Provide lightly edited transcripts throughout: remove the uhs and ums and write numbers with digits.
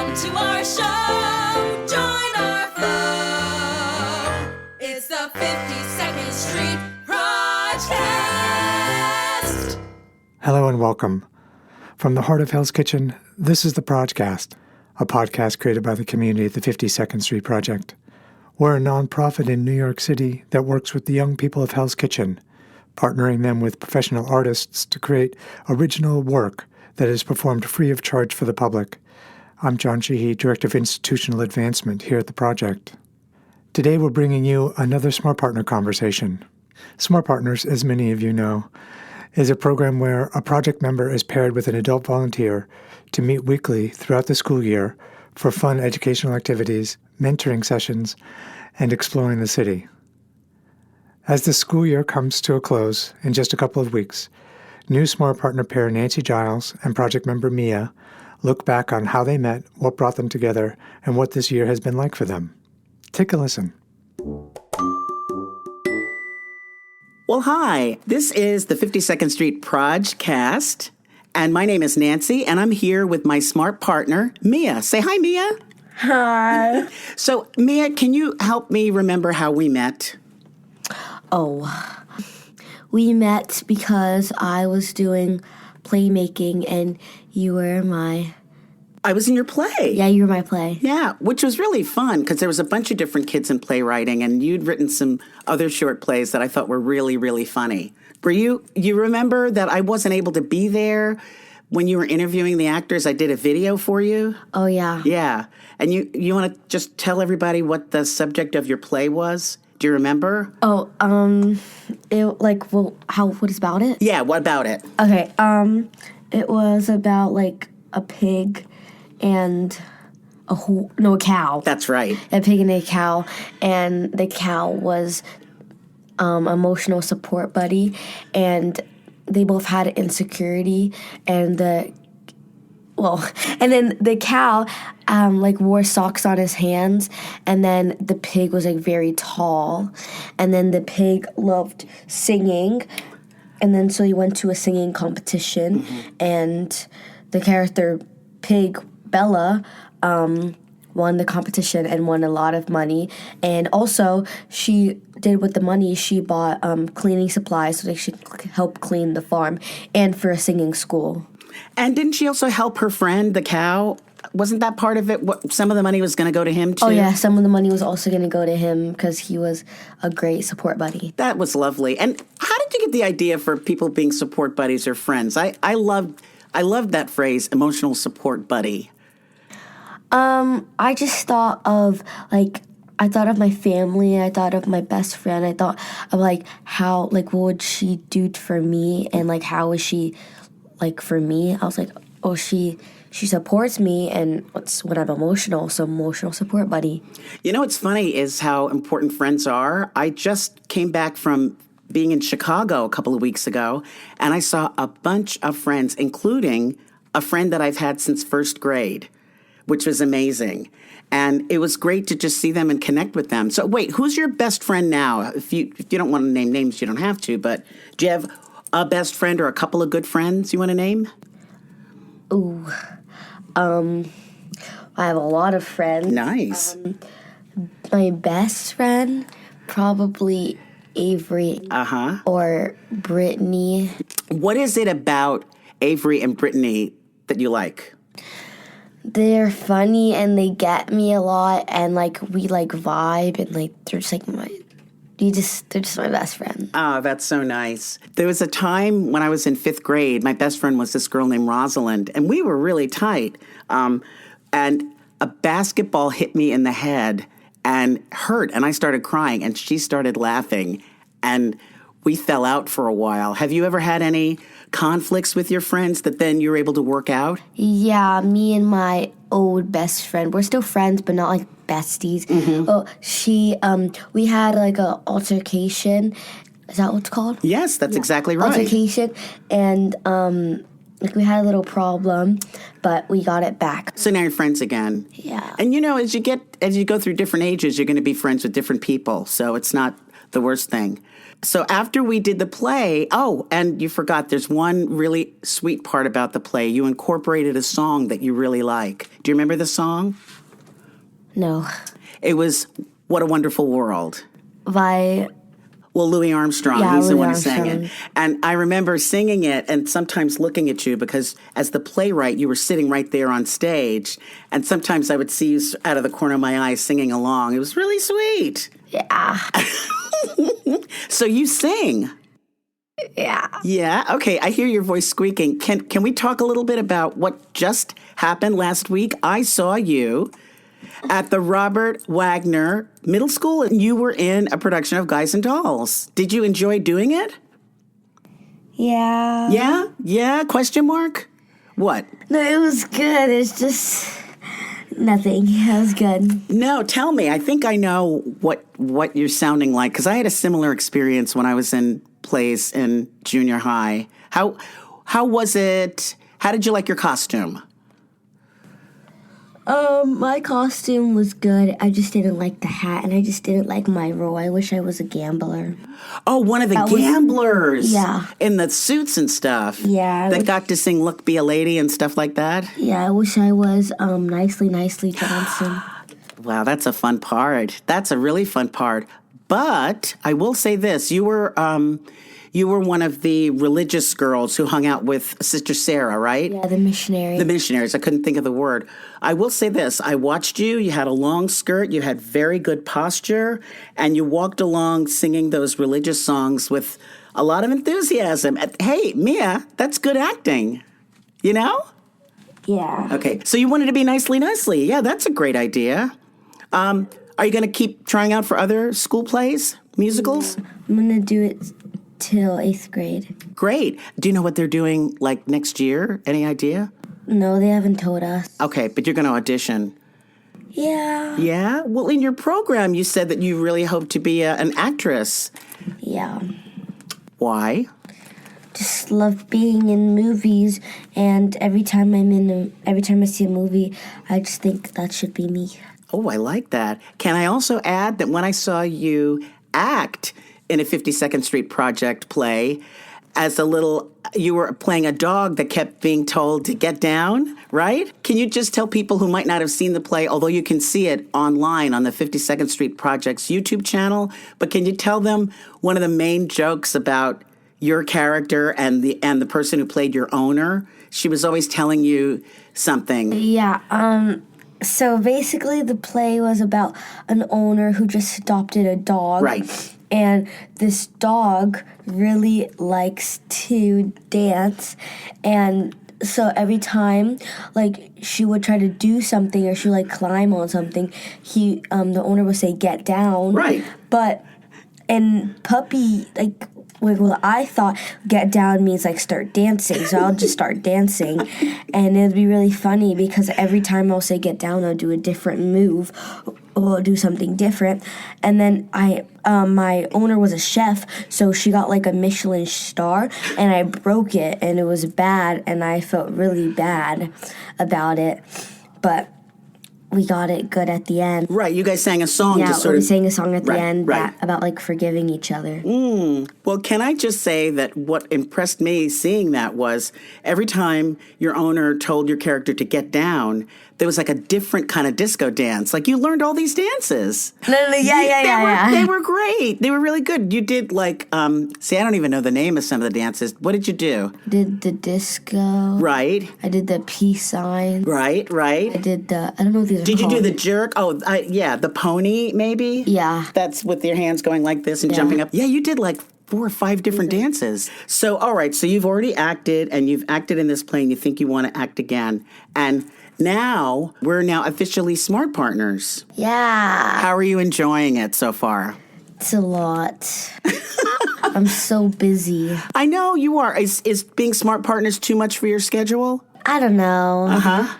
Welcome to our show. Join our flow. It's the 52nd Street PROJcast. Hello and welcome. From the heart of Hell's Kitchen, this is the PROJcast, a podcast created by the community at the 52nd Street Project. We're a nonprofit in New York City that works with the young people of Hell's Kitchen, partnering them with professional artists to create original work that is performed free of charge for the public. I'm John Sheehy, Director of Institutional Advancement here at the project. Today we're bringing you another Smart Partner conversation. Smart Partners, as many of you know, is a program where a project member is paired with an adult volunteer to meet weekly throughout the school year for fun educational activities, mentoring sessions, and exploring the city. As the school year comes to a close in just a couple of weeks, new Smart Partner pair Nancy Giles and project member Mia look back on how they met, what brought them together, and what this year has been like for them. Take a listen. Well, hi. This is the 52nd Street PROJcast, and my name is Nancy, and I'm here with my smart partner, Mia. Say hi, Mia. Hi. So, Mia, can you help me remember how we met? We met because I was doing playmaking and you were I was in your play. Yeah, you were my play. Yeah, which was really fun because there was a bunch of different kids in playwriting, and you'd written some other short plays that I thought were really, really funny. You remember that I wasn't able to be there when you were interviewing the actors? I did a video for you. Oh, yeah. Yeah. And you want to just tell everybody what the subject of your play was? Do you remember? What is about it? Yeah, what about it? Okay, it was about, a pig and a cow. That's right. A pig and a cow, and the cow was emotional support buddy, and they both had insecurity, and then the cow wore socks on his hands, and then the pig was very tall, and then the pig loved singing, and then so he went to a singing competition, and the character pig Bella won the competition and won a lot of money, and also she did with the money she bought cleaning supplies so they should help clean the farm and for a singing school. And didn't she also help her friend, the cow? Wasn't that part of it? Some of the money was going to go to him, too? Oh, yeah. Some of the money was also going to go to him because he was a great support buddy. That was lovely. And how did you get the idea for people being support buddies or friends? I loved that phrase, emotional support buddy. I just thought of, I thought of my family, I thought of my best friend, I thought of, how, what would she do for me, and, how is she, for me? I was like, oh, she supports me, and when I'm emotional, so emotional support buddy. You know what's funny is how important friends are. I just came back from being in Chicago a couple of weeks ago, and I saw a bunch of friends, including a friend that I've had since first grade, which was amazing. And it was great to just see them and connect with them. So wait, who's your best friend now? If you don't want to name names, you don't have to, but do you have a best friend or a couple of good friends you want to name? Ooh, I have a lot of friends. Nice. My best friend, probably Avery or Brittany. What is it about Avery and Brittany that you like? They're funny and they get me a lot, and we vibe, and they're just they're just my best friend. Oh, that's so nice. There was a time when I was in 5th grade, my best friend was this girl named Rosalind, and we were really tight. And a basketball hit me in the head and hurt, and I started crying, and she started laughing, and we fell out for a while. Have you ever had any conflicts with your friends that then you're able to work out? Yeah, me and my old best friend, we're still friends, but not besties. Mm-hmm. Well, we had a altercation. Is that what it's called? Yes, that's exactly right. Altercation, and we had a little problem, but we got it back. So now you're friends again. Yeah. And as you go through different ages, you're going to be friends with different people. So it's not the worst thing. So after we did the play, and you forgot, there's one really sweet part about the play. You incorporated a song that you really like. Do you remember the song? No. It was What a Wonderful World. By... Well, Louis Armstrong, Yeah, he's the Louis one who sang it. Armstrong. And I remember singing it and sometimes looking at you because as the playwright, you were sitting right there on stage. And sometimes I would see you out of the corner of my eye singing along. It was really sweet. Yeah. So you sing. Yeah. Yeah. Okay. I hear your voice squeaking. Can we talk a little bit about what just happened last week? I saw you at the Robert Wagner Middle School, and you were in a production of Guys and Dolls. Did you enjoy doing it? Yeah. Yeah? Yeah? Question mark? What? No, it was good. It's just nothing. It was good. No, tell me. I think I know what you're sounding like, because I had a similar experience when I was in plays in junior high. How was it? How did you like your costume? My costume was good. I just didn't like the hat, and I just didn't like my role. I wish I was a gambler. Oh, one of the gamblers. Yeah. In the suits and stuff. Yeah. That got to sing Look, Be a Lady and stuff like that. Yeah, I wish I was Nicely Johnson. Wow, that's a fun part. That's a really fun part. But I will say this: you were one of the religious girls who hung out with Sister Sarah, right? Yeah, the missionary. The missionaries. I couldn't think of the word. I will say this. I watched you. You had a long skirt. You had very good posture. And you walked along singing those religious songs with a lot of enthusiasm. Hey, Mia, that's good acting. You know? Yeah. Okay. So you wanted to be nicely. Yeah, that's a great idea. Are you going to keep trying out for other school plays, musicals? I'm going to do it till 8th grade. Great. Do you know what they're doing like next year? Any idea? No, they haven't told us. Okay, but you're going to audition. Yeah. Yeah? Well, in your program, you said that you really hope to be an actress. Yeah. Why? Just love being in movies, and every time I see a movie, I just think that should be me. Oh, I like that. Can I also add that when I saw you act in a 52nd Street Project play, you were playing a dog that kept being told to get down, right? Can you just tell people who might not have seen the play, although you can see it online on the 52nd Street Project's YouTube channel, but can you tell them one of the main jokes about your character and the person who played your owner? She was always telling you something. Yeah, so basically the play was about an owner who just adopted a dog. Right. And this dog really likes to dance, and so every time, like, she would try to do something or she would, like, climb on something, the owner would say, get down. Right. But, and puppy, well, I thought get down means, like, start dancing, so I'll just start dancing, and it'd be really funny because every time I'll say get down, I'll do a different move or do something different, and then my owner was a chef, so she got, like, a Michelin star, and I broke it, and it was bad, and I felt really bad about it, but we got it good at the end. Right, you guys sang a song Yeah, to sort we of... sang a song at the end right. about, like, forgiving each other. Well, can I just say that what impressed me seeing that was every time your owner told your character to get down, there was like a different kind of disco dance. Like you learned all these dances. Yeah. They were great. They were really good. You did like, I don't even know the name of some of the dances. What did you do? Did the disco. Right. I did the peace sign. Right. I did I don't know what these are Did you called. do the jerk? Oh, the pony maybe? Yeah. That's with your hands going like this and jumping up. Yeah, you did like 4 or 5 different dances. So, all right, so you've already acted and you've acted in this play and you think you want to act again. And now, we're now officially Smart Partners. Yeah. How are you enjoying it so far? It's a lot. I'm so busy. I know you are. Is being Smart Partners too much for your schedule? I don't know. Uh-huh.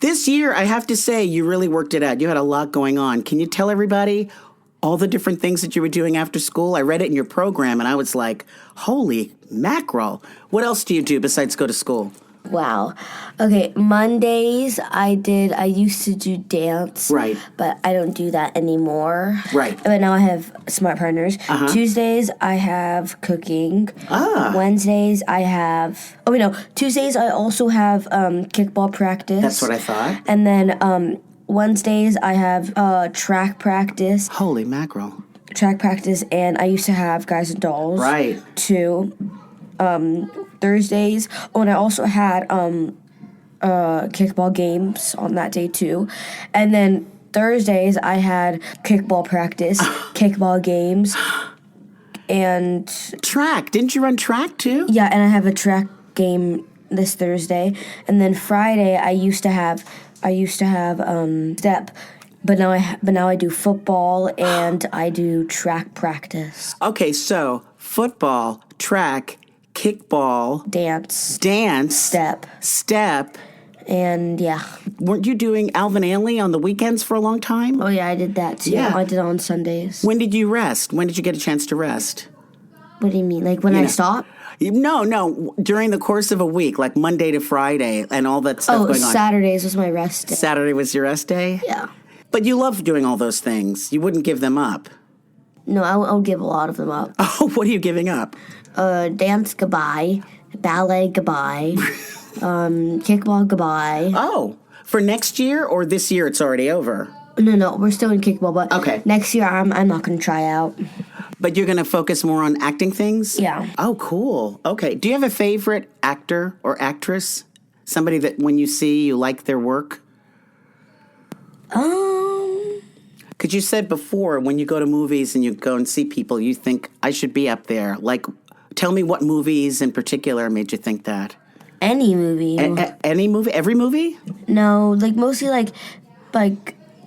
This year, I have to say, you really worked it out. You had a lot going on. Can you tell everybody all the different things that you were doing after school? I read it in your program, and I was like, holy mackerel. What else do you do besides go to school? Wow. Okay, Mondays I used to do dance. Right. But I don't do that anymore. Right. But now I have smart partners. Tuesdays I have cooking. Wednesdays I have, Tuesdays I also have kickball practice. That's what I thought. And then Wednesdays I have track practice. Holy mackerel. Track practice, and I used to have Guys and Dolls. Right. Too. Thursdays. Oh, and I also had kickball games on that day too. And then Thursdays I had kickball practice, kickball games, and Track. Didn't you run track too? yeah, and I have a track game this Thursday. And then Friday I used to have step, but now I do football and I do track practice. Okay, so football, track, kickball, Dance, step. and yeah. Weren't you doing Alvin Ailey on the weekends for a long time? Oh yeah, I did that too. Yeah. I did it on Sundays. When did you rest? When did you get a chance to rest? What do you mean? Like when I stop? No, during the course of a week, like Monday to Friday and all that stuff going on. Saturdays was my rest day. Saturday was your rest day? Yeah. But you love doing all those things. You wouldn't give them up. No, I'll give a lot of them up. Oh, what are you giving up? Dance goodbye, ballet goodbye, kickball goodbye. Oh, for next year or this year it's already over? No, we're still in kickball, but Okay. next year I'm not going to try out. But you're going to focus more on acting things? Yeah. Oh, cool. Okay. Do you have a favorite actor or actress? Somebody that when you see, you like their work? Because you said before, when you go to movies and you go and see people, you think, I should be up there. Like, tell me what movies in particular made you think that? Any movie. Any movie? Every movie? No, like mostly like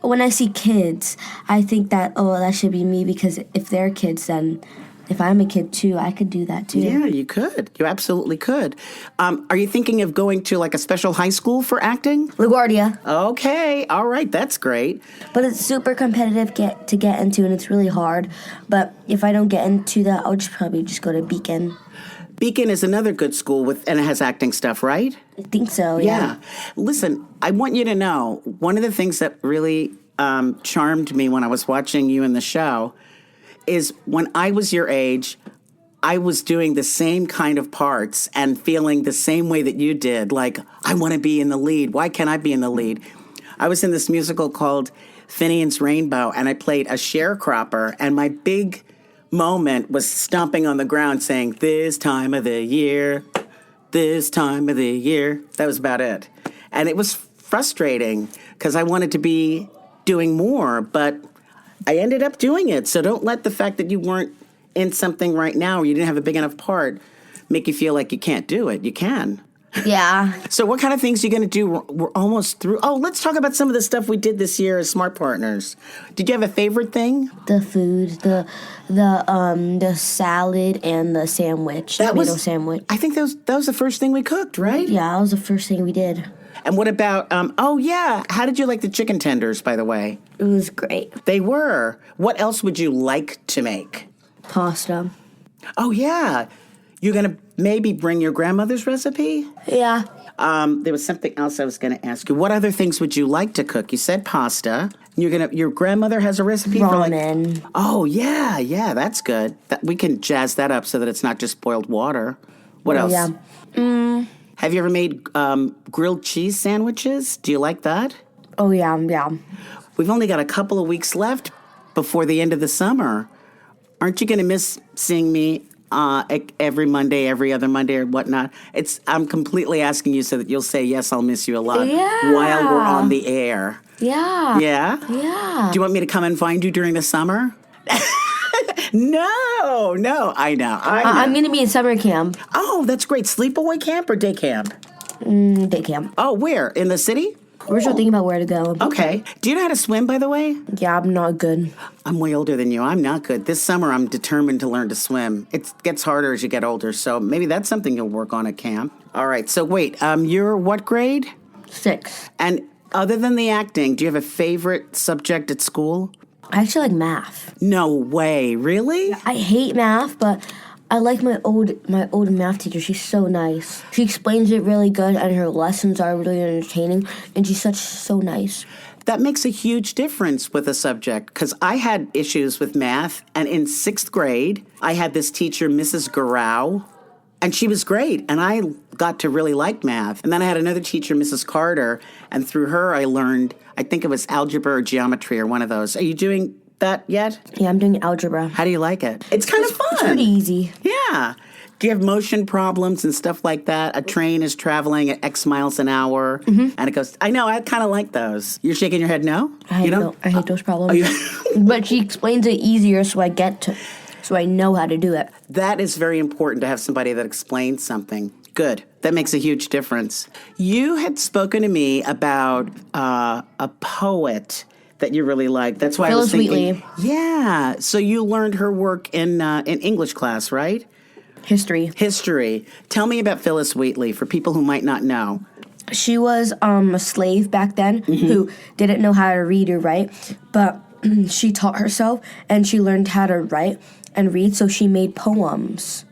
when I see kids, I think that, that should be me, because if they're kids, then if I'm a kid too, I could do that too. Yeah, you could. You absolutely could. Are you thinking of going to like a special high school for acting? LaGuardia. Okay. All right. That's great. But it's super competitive to get into, and it's really hard. But if I don't get into that, I'll probably just go to Beacon. Beacon is another good school and it has acting stuff, right? I think so, yeah. Listen, I want you to know, one of the things that really charmed me when I was watching you in the show is when I was your age, I was doing the same kind of parts and feeling the same way that you did. Like, I want to be in the lead. Why can't I be in the lead? I was in this musical called Finian's Rainbow, and I played a sharecropper, and my big moment was stomping on the ground saying, this time of the year, this time of the year. That was about it. And it was frustrating because I wanted to be doing more, but I ended up doing it. So don't let the fact that you weren't in something right now or you didn't have a big enough part make you feel like you can't do it. You can. Yeah. So what kind of things are you going to do? We're almost through. Oh, let's talk about some of the stuff we did this year as Smart Partners. Did you have a favorite thing? The food, the salad and the sandwich, tomato sandwich. I think that was the first thing we cooked, right? Yeah, that was the first thing we did. And what about, how did you like the chicken tenders, by the way? It was great. They were. What else would you like to make? Pasta. Oh, yeah. You're going to maybe bring your grandmother's recipe? Yeah. There was something else I was going to ask you. What other things would you like to cook? You said pasta. Your grandmother has a recipe for ramen. Oh, yeah, that's good. We can jazz that up so that it's not just boiled water. What else? Yeah. Have you ever made grilled cheese sandwiches? Do you like that? Oh, yeah. We've only got a couple of weeks left before the end of the summer. Aren't you going to miss seeing me every Monday, every other Monday, or whatnot? I'm completely asking you so that you'll say, yes, I'll miss you a lot while we're on the air. Yeah. Yeah? Yeah. Do you want me to come and find you during the summer? No, I know. I'm going to be in summer camp. Oh, that's great. Sleepaway camp or day camp? Day camp. Oh, where? In the city? We're still thinking about where to go. Okay. Do you know how to swim, by the way? Yeah, I'm not good. I'm way older than you. I'm not good. This summer, I'm determined to learn to swim. It gets harder as you get older, so maybe that's something you'll work on at camp. All right. So wait, you're what grade? 6. And other than the acting, do you have a favorite subject at school? I actually like math. No way. Really? I hate math, but I like my old math teacher. She's so nice. She explains it really good, and her lessons are really entertaining, and she's so nice. That makes a huge difference with a subject, because I had issues with math, and in 6th grade, I had this teacher, Mrs. Garau, and she was great, and I got to really like math. And then I had another teacher, Mrs. Carter, and through her I learned, I think it was algebra or geometry or one of those. Are you doing that yet? Yeah, I'm doing algebra. How do you like it? It's kind of fun. It's pretty easy. Yeah. Do you have motion problems and stuff like that? A train is traveling at X miles an hour, and it goes, I know, I kind of like those. You're shaking your head no? I hate those problems. Oh, But she explains it easier so I know how to do it. That is very important to have somebody that explains something. Good. That makes a huge difference. You had spoken to me about a poet that you really liked. That's why Phyllis I was thinking. Wheatley. Yeah. So you learned her work in English class, right? History. Tell me about Phyllis Wheatley for people who might not know. She was a slave back then who didn't know how to read or write, but she taught herself and she learned how to write and read, so she made poems.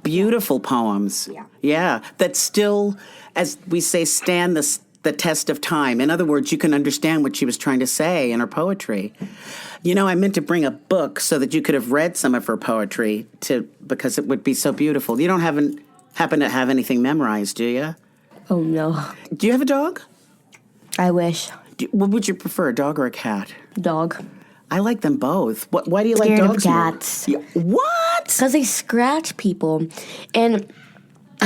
Beautiful poems. Yeah. That still, as we say, stand the test of time. In other words, you can understand what she was trying to say in her poetry. You know, I meant to bring a book so that you could have read some of her poetry because it would be so beautiful. You don't happen to have anything memorized, do you? Oh, no. Do you have a dog? I wish. What would you prefer, a dog or a cat? Dog. I like them both. Why do you like Scared of dogs more? cats. Yeah. What? Because they scratch people. And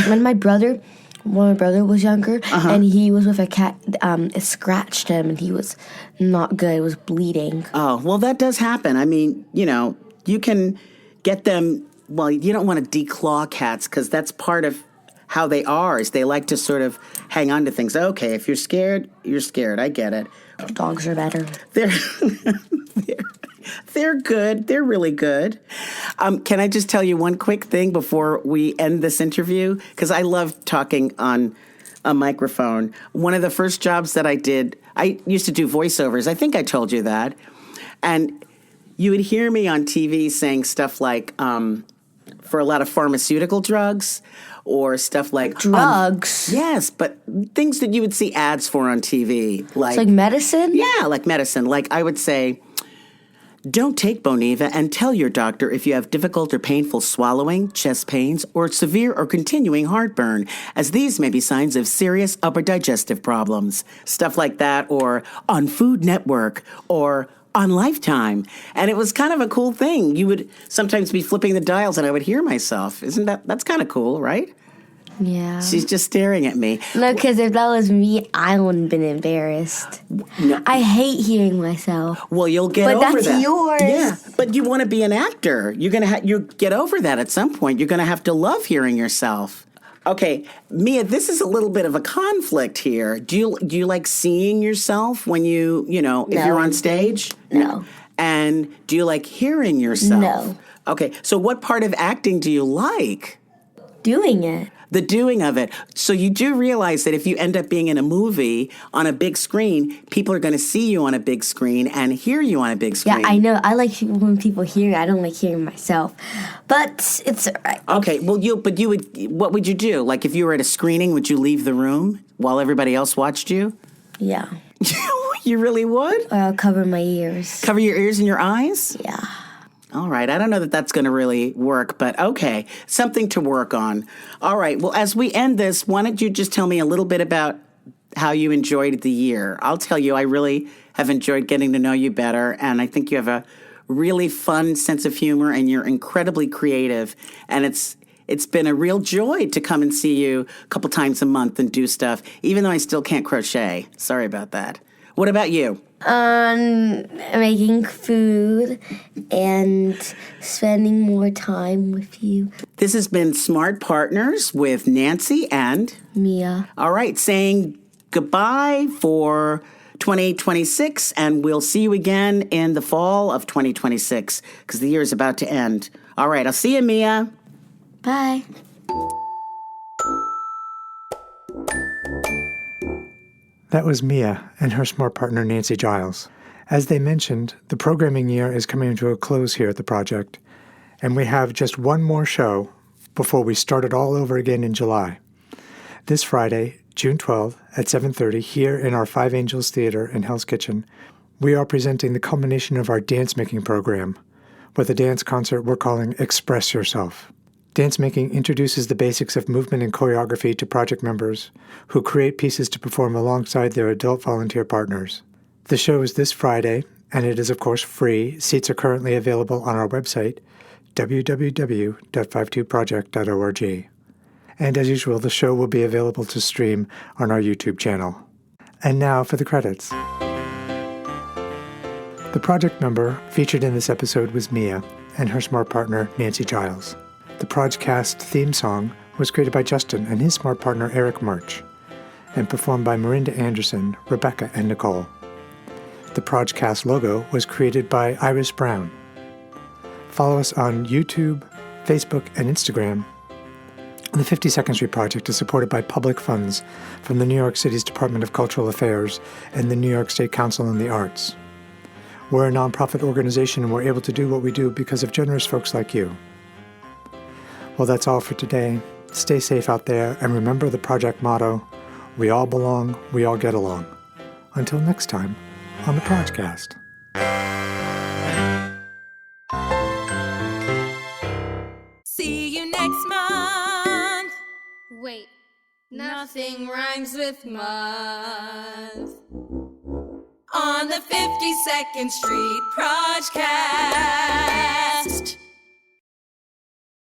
when my brother was younger, and he was with a cat, it scratched him, and he was not good. It was bleeding. Oh, well, that does happen. I mean, you know, you can get them, well, you don't want to declaw cats because that's part of how they are, is they like to sort of hang on to things. Okay, if you're scared, you're scared. I get it. Dogs are better. They're good. They're really good. Can I just tell you one quick thing before we end this interview? Because I love talking on a microphone. One of the first jobs that I did, I used to do voiceovers. I think I told you that. And you would hear me on TV saying stuff like, for a lot of pharmaceutical drugs, or stuff like drugs. Yes, but things that you would see ads for on TV, like it's like medicine. Yeah, like medicine. Like I would say, don't take Boniva and tell your doctor if you have difficult or painful swallowing, chest pains, or severe or continuing heartburn, as these may be signs of serious upper digestive problems. Stuff like that, or on Food Network, or on Lifetime. And it was kind of a cool thing. You would sometimes be flipping the dials and I would hear myself. That's kind of cool, right? Yeah. She's just staring at me. No, because if that was me, I wouldn't have been embarrassed. No. I hate hearing myself. Well, you'll get over that. But that's yours. Yeah, but you want to be an actor. You're gonna you get over that at some point. You're gonna have to love hearing yourself. Okay, Mia, this is a little bit of a conflict here. Do you like seeing yourself when if you're on stage? No. And do you like hearing yourself? No. Okay, so what part of acting do you like? Doing it. The doing of it. So you do realize that if you end up being in a movie on a big screen, people are going to see you on a big screen and hear you on a big screen. Yeah, I know. I like when people hear it. I don't like hearing myself. But it's all right. Okay, well, what would you do? Like if you were at a screening, would you leave the room while everybody else watched you? Yeah. You really would? I'll cover my ears. Cover your ears and your eyes? Yeah. All right. I don't know that that's going to really work, but okay. Something to work on. All right. Well, as we end this, why don't you just tell me a little bit about how you enjoyed the year? I'll tell you, I really have enjoyed getting to know you better, and I think you have a really fun sense of humor, and you're incredibly creative, and it's been a real joy to come and see you a couple times a month and do stuff, even though I still can't crochet. Sorry about that. What about you? Making food and spending more time with you. This has been Smart Partners with Nancy and Mia. All right, saying goodbye for 2026, and we'll see you again in the fall of 2026 because the year is about to end. All right, I'll see you, Mia. Bye. That was Mia and her smart partner Nancy Giles. As they mentioned, the programming year is coming to a close here at the project, And we have just one more show before we start it all over again in July. This Friday, June 12th at 7:30 here in our Five Angels Theater in Hell's Kitchen, we are presenting the culmination of our dance-making program with a dance concert we're calling Express Yourself. Dance-making introduces the basics of movement and choreography to project members who create pieces to perform alongside their adult volunteer partners. The show is this Friday, and it is, of course, free. Seats are currently available on our website, www.52project.org. And as usual, the show will be available to stream on our YouTube channel. And now for the credits. The project member featured in this episode was Mia and her smart partner, Nancy Giles. The PROJcast theme song was created by Justin and his smart partner, Eric March, and performed by Marinda Anderson, Rebecca, and Nicole. The PROJcast logo was created by Iris Brown. Follow us on YouTube, Facebook, and Instagram. The 52nd Street Project is supported by public funds from the New York City's Department of Cultural Affairs and the New York State Council on the Arts. We're a nonprofit organization and we're able to do what we do because of generous folks like you. Well, that's all for today. Stay safe out there and remember the project motto, we all belong, we all get along. Until next time on the PROJcast. See you next month. Wait, Nothing rhymes with month. On the 52nd Street PROJcast.